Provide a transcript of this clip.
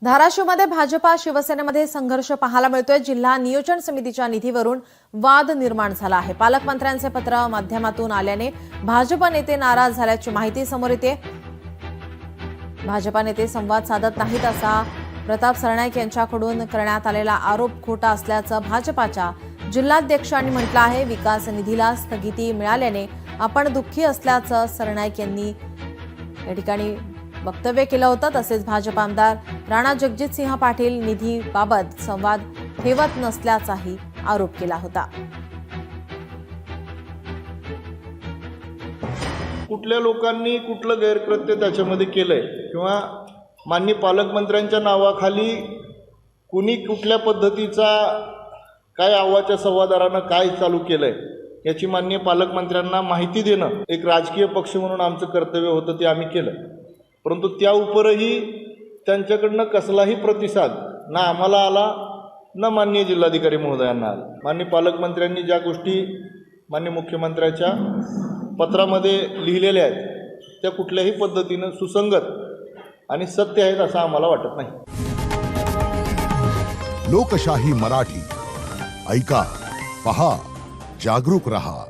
धाराशिवमध्ये भाजपा शिवसेनेमध्ये संघर्ष पाहायला मिळतोय। जिल्हा नियोजन समितीच्या निधीवरून वाद निर्माण झाला आहे। पालकमंत्र्यांचे पत्र माध्यमातून आल्याने भाजप नेते नाराज झाल्याची माहिती समोर येते। भाजपा नेते संवाद साधत नाहीत असा प्रताप सरनाईक यांच्याकडून करण्यात आलेला आरोप खोटा असल्याचं भाजपाच्या जिल्हाध्यक्षांनी म्हटलं आहे। विकास निधीला स्थगिती मिळाल्याने आपण दुःखी असल्याचं सरनाईक यांनी या ठिकाणी वक्तव्य केलं होतं। तसेच भाजप आमदार राणा जगजितसिंह पाटील निधीबाबत संवाद ठेवत नसल्याचाही आरोप केला होता। कुठल्या लोकांनी कुठलं गैरकृत्य त्याच्यामध्ये केलंय किंवा माननीय पालकमंत्र्यांच्या नावाखाली कुणी कुठल्या पद्धतीचा काय आव्हाच्या संवादारानं काय चालू केलंय याची माननीय पालकमंत्र्यांना माहिती देणं एक राजकीय पक्ष म्हणून आमचं कर्तव्य होतं, ते आम्ही केलं। परंतु त्या उपरही त्यांच्याकडनं कसलाही प्रतिसाद ना आम्हाला आला ना माननीय जिल्हाधिकारी महोदयांना आला। माननीय पालकमंत्र्यांनी ज्या गोष्टी माननीय मुख्यमंत्र्याच्या पत्रामध्ये लिहिलेल्या आहेत त्या कुठल्याही पद्धतीनं सुसंगत आणि सत्य आहेत असं आम्हाला वाटत नाही। लोकशाही मराठी ऐका, पहा, जागरूक रहा।